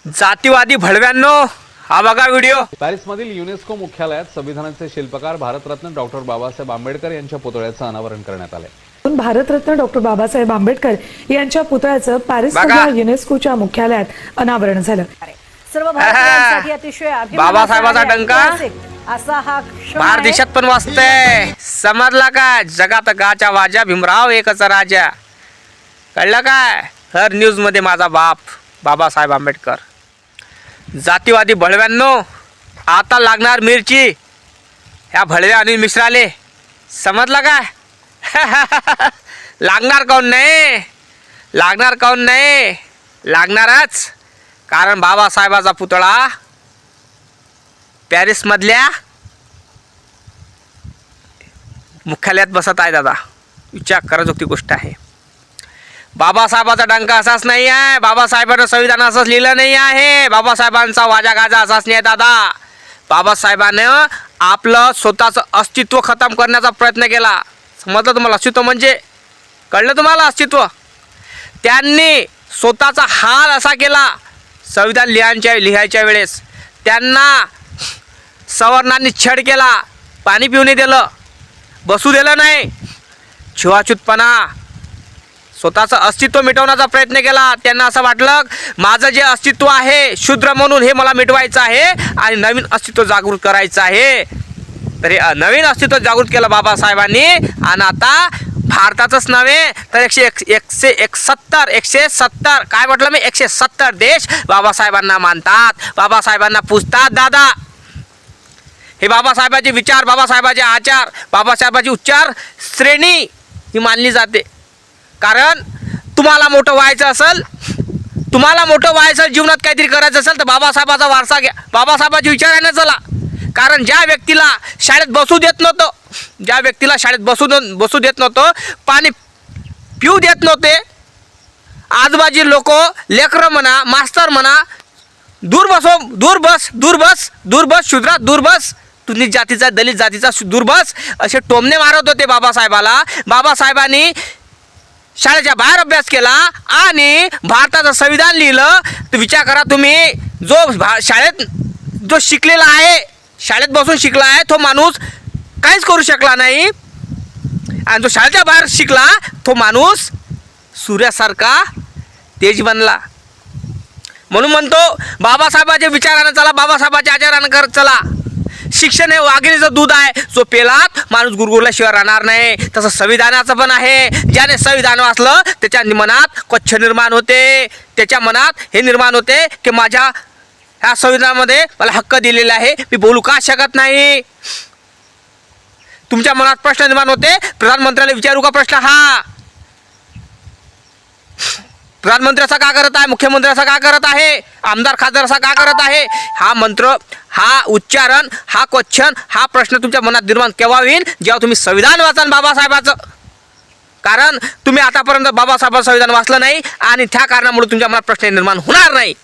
जातीवादी भडव्यांनो, हा बघा व्हिडिओ। पॅरिसमधील युनेस्को मुख्यालयात संविधानाचे शिल्पकार भारतरत्न डॉक्टर बाबासाहेब आंबेडकर यांच्या पुतळ्याचं अनावरण करण्यात आलंय। भारतरत्न डॉक्टर बाबासाहेब आंबेडकर यांच्या पुतळ्याचं पॅरिसमधल्या युनेस्कोच्या मुख्यालयात अनावरण झालं। सर्व भारतीयांसाठी अतिशय बाबासाहेबाचा डंका असा हा क्षण बाहेर देशात पण वाजतंय। समजला काय? जगात गाच्या वाजा, भीमराव एकच राजा। कळलं काय? हर न्यूज मध्ये माझा बाप बाबासाहेब आंबेडकर। जातीवादी भडव्यांनो, आता लागणार मिरची ह्या भडव्या आणि मिश्राले। समजला काय? लागणार काऊन नाही? लागणार काऊन नाही? लागणारच, कारण बाबासाहेबाचा पुतळा पॅरिस मधल्या मुख्यालयात बसत आहे। दादा, विचार कराजोगती गोष्ट आहे। बाबासाहेबाचा डंका असाच नाही आहे, बाबासाहेबांचं संविधान असंच लिहिलं नाही आहे, बाबासाहेबांचा वाजा गाजा असाच नाही आहे। दादा, बाबासाहेबांनं आपलं स्वतःचं अस्तित्व खतम करण्याचा प्रयत्न केला। समजलं तुम्हाला? अस्तित्व म्हणजे कळलं तुम्हाला? अस्तित्व त्यांनी स्वतःचा हाल असा केला। संविधान लिहायच्या वेळेस त्यांना सवर्णांनी छळ केला, पाणी पिऊ नाही दिलं, बसू दिलं नाही, छुवाछूतपणा, स्वतःचं अस्तित्व मिटवण्याचा प्रयत्न केला। त्यांना असं वाटलं माझं जे अस्तित्व आहे शूद्र म्हणून हे मला मिटवायचं आहे आणि नवीन अस्तित्व जागृत करायचं आहे। तर हे नवीन अस्तित्व जागृत केलं बाबासाहेबांनी। आणि आता भारताचंच नव्हे तर 170 काय म्हटलं मी, 170 देश बाबासाहेबांना मानतात, बाबासाहेबांना पूजतात। दादा, हे बाबासाहेबांचे विचार, बाबासाहेबांचे आचार, बाबासाहेबांची उच्चार श्रेणी ही मानली जाते। कारण तुम्हाला मोठं व्हायचं असेल, जीवनात काहीतरी करायचं असेल तर बाबासाहेबाचा वारसा घ्या, बाबासाहेबांचे विचार आहे ना चला। कारण ज्या व्यक्तीला शाळेत बसू देत नव्हतं, पाणी पिऊ देत नव्हते, आजूबाजू लोक, लेकरं म्हणा, मास्तर म्हणा, दूर बस शूद्रा दूर बस, तुझी जातीचा, दलित जातीचा दूर बस, असे टोमणे मारत होते बाबासाहेबाला। बाबासाहेबांनी शाळेच्या बाहेर अभ्यास केला आणि भारताचं संविधान लिहिलं। तर विचार करा तुम्ही, जो शिकलेला आहे, शाळेत बसून शिकला आहे, तो माणूस काहीच करू शकला नाही, आणि जो शाळेच्या बाहेर शिकला तो माणूस सूर्यासारखा तेज बनला। म्हणून म्हणतो बाबासाहेबांच्या विचारानं चला, बाबासाहेबांच्या आचारानं चला। शिक्षण हे वाघिणीचं दूध आहे, जो पेलात माणूस गुरगुरल्याशिवाय राहणार नाही। तसं संविधानाचं पण आहे, ज्याने संविधान वाचलं त्याच्या मनात क्वच्छ निर्माण होते, त्याच्या मनात हे निर्माण होते की माझ्या ह्या संविधानामध्ये मला हक्क दिलेला आहे, मी बोलू का शकत नाही। तुमच्या मनात प्रश्न निर्माण होते, प्रधानमंत्र्याला विचारू का प्रश्न, हा प्रधानमंत्री असा का करत आहे, मुख्यमंत्री असा का करत आहे, आमदार खासदार असा का करत आहे, हा मंत्र, हा उच्चारण, हा क्वेश्चन, हा प्रश्न तुमच्या मनात निर्माण केव्हा होईल, जेव्हा तुम्ही संविधान वाचाल बाबासाहेबाचं। कारण तुम्ही आतापर्यंत बाबासाहेबांचं संविधान वाचलं नाही आणि त्या कारणामुळे तुमच्या मनात प्रश्न निर्माण होणार नाही।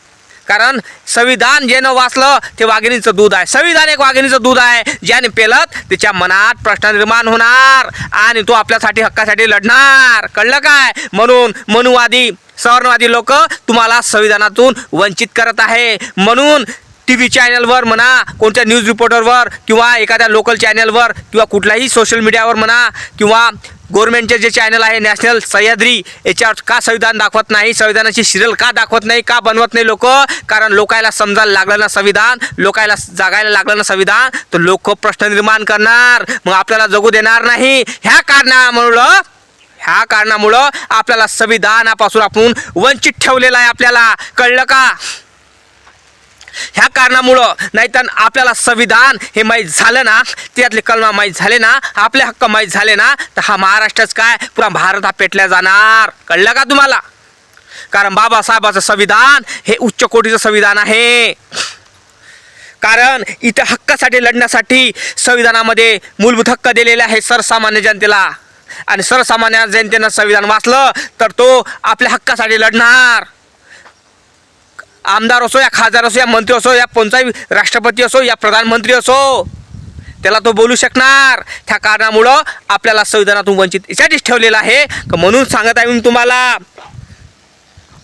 कारण संविधान जे न वाचलं ते वाघिणीचं दूध आहे, संविधान एक वाघिणीचं दूध आहे, ज्याने पेलत त्याच्या मनात प्रश्न निर्माण होणार आणि तो आपल्यासाठी, हक्कासाठी लढणार। कळलं काय? म्हणून मनुवादी, सवर्णवादी लोक तुम्हाला संविधानातून वंचित करत आहे। म्हणून TV चॅनलवर म्हणा, कोणत्या न्यूज रिपोर्टरवर किंवा एखाद्या लोकल चॅनलवर किंवा कुठल्याही सोशल मीडियावर म्हणा, किंवा गव्हर्नमेंटचे जे चॅनल आहे नॅशनल, सह्याद्री, याच्यावर का संविधान दाखवत नाही, संविधानाची सिरियल का दाखवत नाही, का बनवत नाही लोक? कारण लोकायला समजायला लागलं ना संविधान, लोकायला जागायला लागलं ना संविधान, तर लोक प्रश्न निर्माण करणार, मग आपल्याला जगू देणार नाही। ह्या कारणामुळं आपल्याला संविधानापासून आपण वंचित ठेवलेलं आहे आपल्याला। कळलं का? ह्या कारणामुळं, नाहीतर आपल्याला संविधान हे माहीत झालं ना, त्यातले कलमा माहीत झाले ना, आपले हक्क माहीत झाले ना, तर हा महाराष्ट्रच काय पुरा भारत हा पेटल्या जाणार। कळलं का तुम्हाला? कारण बाबासाहेबाचं संविधान हे उच्च कोटीचं संविधान आहे। कारण इथे हक्कासाठी लढण्यासाठी संविधानामध्ये मूलभूत हक्क दिलेले आहे सर्वसामान्य जनतेला, आणि सर्वसामान्य जनतेनं संविधान वाचलं तर तो आपल्या हक्कासाठी लढणार। आमदार असो या खासदार असो या मंत्री असो या कोणताही राष्ट्रपती असो या प्रधानमंत्री असो, त्याला तो बोलू शकणार। त्या कारणामुळं आपल्याला संविधानातून वंचित यासाठीच ठेवलेलं आहे। म्हणून सांगत आहे मी तुम्हाला,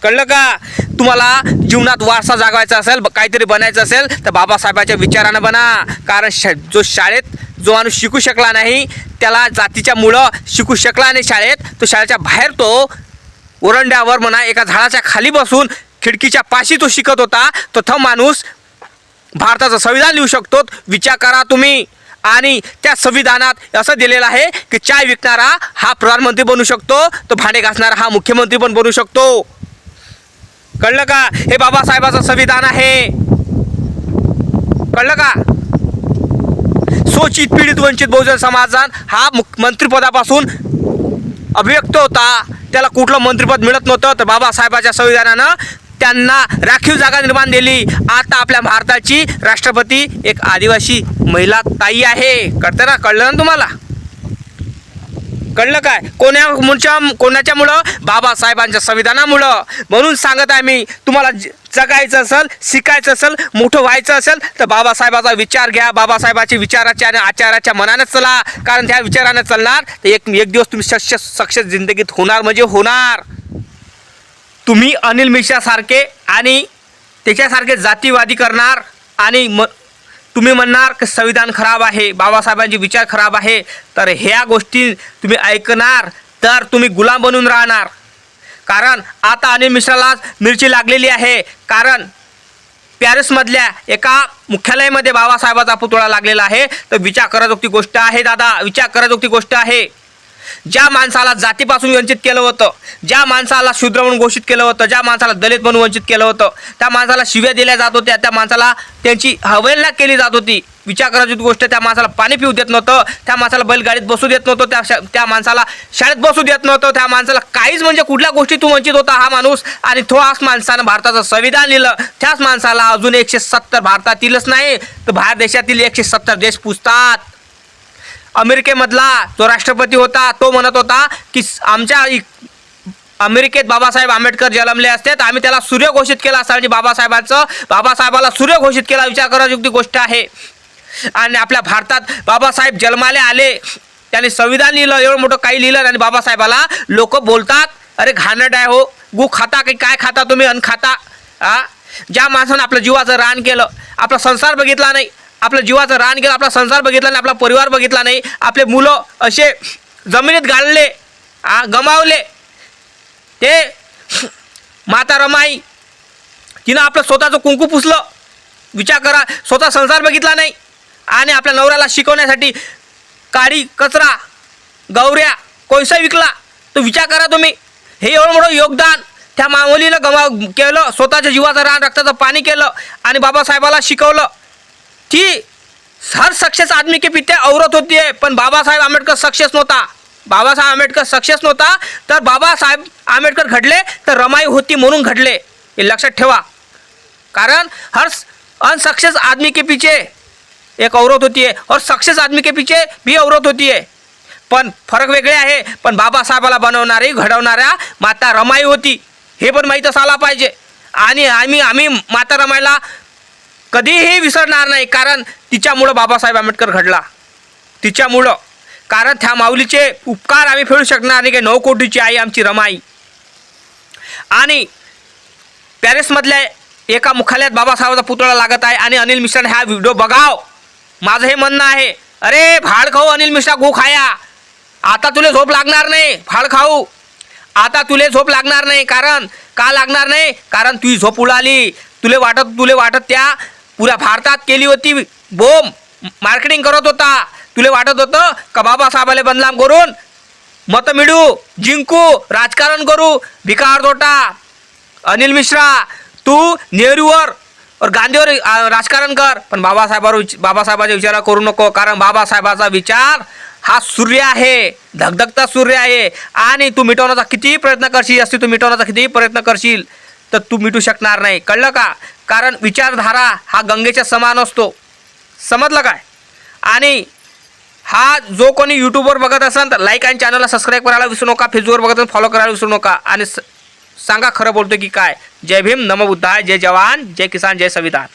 कळलं का? तुम्हाला जीवनात वारसा जागवायचा असेल, काहीतरी बनायचं असेल तर बाबासाहेबांच्या विचारानं बना. कारण जो शाळेत जो माणूस शिकू शकला नाही, त्याला जातीच्या मुळं शिकू शकला नाही शाळेत, तो शाळेच्या बाहेर तो ओरंड्यावर म्हणा एका झाडाच्या खाली बसून खिडकीच्या पाशी तो शिकत होता. तो माणूस भारताचं संविधान लिहू शकतो. विचार करा तुम्ही. आणि त्या संविधानात असं दिलेलं आहे की चाय विकणारा हा प्रधानमंत्री बनू शकतो, तो भांडे घासणारा हा मुख्यमंत्री पण बनू शकतो. कळलं का? हे बाबासाहेबाचं संविधान आहे. कळलं का? शोषित पीडित वंचित बहुजन समाजान हा मंत्रिपदापासून अभिव्यक्त होता. त्याला कुठलं मंत्रिपद मिळत नव्हतं, तर बाबासाहेबाच्या संविधानानं त्यांना राखीव जागा निर्माण दिली. आता आपल्या भारताची राष्ट्रपती एक आदिवासी महिला ताई आहे. कळतं ना? कळलं ना तुम्हाला? कळलं काय? कोणाच्यामुळं? बाबासाहेबांच्या संविधानामुळं. म्हणून सांगत आहे मी, तुम्हाला जगायचं असेल, शिकायचं असेल, मोठं व्हायचं असेल तर बाबासाहेबाचा विचार घ्या. बाबासाहेबाच्या विचाराच्या आणि आचाराच्या मनाने चला. कारण त्या विचाराने चालणार तर एक दिवस तुम्ही सक्सेस जिंदगीत होणार म्हणजे होणार. तुम्ही अनिल मिश्रासारखे आणि त्याच्यासारखे जातीवादी करणार आणि तुम्ही म्हणणार की संविधान खराब आहे, बाबासाहेबांचे विचार खराब आहे, तर ह्या गोष्टी तुम्ही ऐकणार तर तुम्ही गुलाम बनून राहणार. कारण आता अनिल मिश्राला मिरची लागलेली आहे. कारण पॅरिसमधल्या एका मुख्यालयामध्ये बाबासाहेबाचा पुतळा लागलेला आहे. तर विचार कराजोगती गोष्ट आहे दादा, विचार कराजोगती गोष्ट आहे. ज्या माणसाला जातीपासून वंचित केलं होतं, ज्या माणसाला शूद्र म्हणून घोषित केलं होतं, ज्या माणसाला दलित म्हणून वंचित केलं होतं, त्या माणसाला शिव्या दिल्या जात होत्या, त्या माणसाला त्यांची अवहेलना केली जात होती. विचार करायची गोष्ट, त्या माणसाला पाणी पिऊ देत नव्हतं, त्या माणसाला बैलगाडीत बसू देत नव्हतं, त्या माणसाला शाळेत बसू देत नव्हतं, त्या माणसाला काहीच म्हणजे कुठल्या गोष्टीतून वंचित होता हा माणूस. आणि थोडाच माणसानं भारताचं संविधान लिहिलं. त्याच माणसाला अजून 170 भारतातीलच नाही तर बाहेर देशातील 170 देश पुजतात. अमेरिकेमधला जो राष्ट्रपती होता तो म्हणत होता की आमच्या अमेरिकेत बाबासाहेब आंबेडकर जन्मले असते तर आम्ही त्याला सूर्य घोषित केला असता. म्हणजे बाबासाहेबाला सूर्य घोषित केला. विचार करायची गोष्ट आहे. आणि आपल्या भारतात बाबासाहेब जन्माले आले, त्यांनी संविधान लिहिलं, एवढं मोठं काही लिहिलं आणि बाबासाहेबाला लोक बोलतात अरे घाणट आहे हो, गु खाता की काय खाता तुम्ही अन्न खाता. ज्या माणसानं आपल्या जीवाचं रान केलं, आपला संसार बघितला नाही, आपल्या जीवाचं रान केलं, आपला संसार बघितला नाही, आपला परिवार बघितला नाही, आपले मुलं असे जमिनीत गाळले, गमावले. ते माता रमाई तिनं आपलं स्वतःचं कुंकू पुसलं. विचार करा, स्वतः संसार बघितला नाही आणि आपल्या नवऱ्याला शिकवण्यासाठी काडी कचरा गौऱ्या कोळसा विकला. तो विचार करा तुम्ही. हे एवढं मोठं योगदान त्या माऊलीनं केलं, स्वतःच्या जीवाचं रान रक्ताचं पाणी केलं आणि बाबासाहेबाला शिकवलं. ती हर सक्सेस आदमी के पीछे औरत होती है, पण बाबासाहेब आंबेडकर सक्सेस नव्हता. बाबासाहेब आंबेडकर सक्सेस नव्हता तर बाबासाहेब आंबेडकर घडले तर रमाई होती म्हणून घडले. हे लक्षात ठेवा. कारण हर अनसक्सेस आदमी के पीछे एक औरत होती है और सक्सेस आदमी के पीछे भी औरत होती है. पण फरक वेगळे आहे. पण बाबासाहेबाला बनवणारी घडवणाऱ्या माता रमाई होती, हे पण माहीत असायला पाहिजे. आणि आम्ही माता रमाईला कधीही विसरणार नाही. कारण तिच्यामुळं बाबासाहेब आंबेडकर घडला, तिच्यामुळं. कारण त्या माऊलीचे उपकार आम्ही फेडू शकणार नाही की 9 कोटीची आई आमची रमाई. आणि पॅरिसमधल्या एका मुख्यालयात बाबासाहेबाचा पुतळा लागत आहे आणि अनिल मिश्राने हा व्हिडिओ बघाव. माझं हे म्हणणं आहे, अरे भाड खाऊ अनिल मिश्रा, गो खाया. आता तुला झोप लागणार नाही, भाड खाऊ. आता तुले झोप लागणार नाही. कारण का लागणार नाही? कारण तुझी झोप उडाली. तुले वाटत त्या पुऱ्या भारतात केली होती बोम मार्केटिंग करत होता. तुले वाटत होतं का बाबासाहेबाला बदनाम करून मत मिळू, जिंकू, राजकारण करू, भिकार तोटा. अनिल मिश्रा, तू नेहरूवर और गांधीवर राजकारण कर, पण बाबासाहेबाच्या विचार करू नको. कारण बाबासाहेबाचा विचार हा सूर्य आहे, धगधगता सूर्य आहे. आणि तू मिटवण्याचा कितीही प्रयत्न करशील तर तू मिटू शकणार नाही. कळलं का? कारण विचारधारा हा गंगेच्या समान असतो. समजलं काय? आणि हा जो कोणी यूट्यूबवर बघत असेल तर लाईक आणि चॅनलला सबस्क्राईब करायला विसरू नका. फेसबुकवर बघत असेल फॉलो करायला विसरू नका. आणि सांगा खरं बोलतो की काय. जय भीम, नमो बुद्धाय, जय जवान, जय किसान, जय संविधान.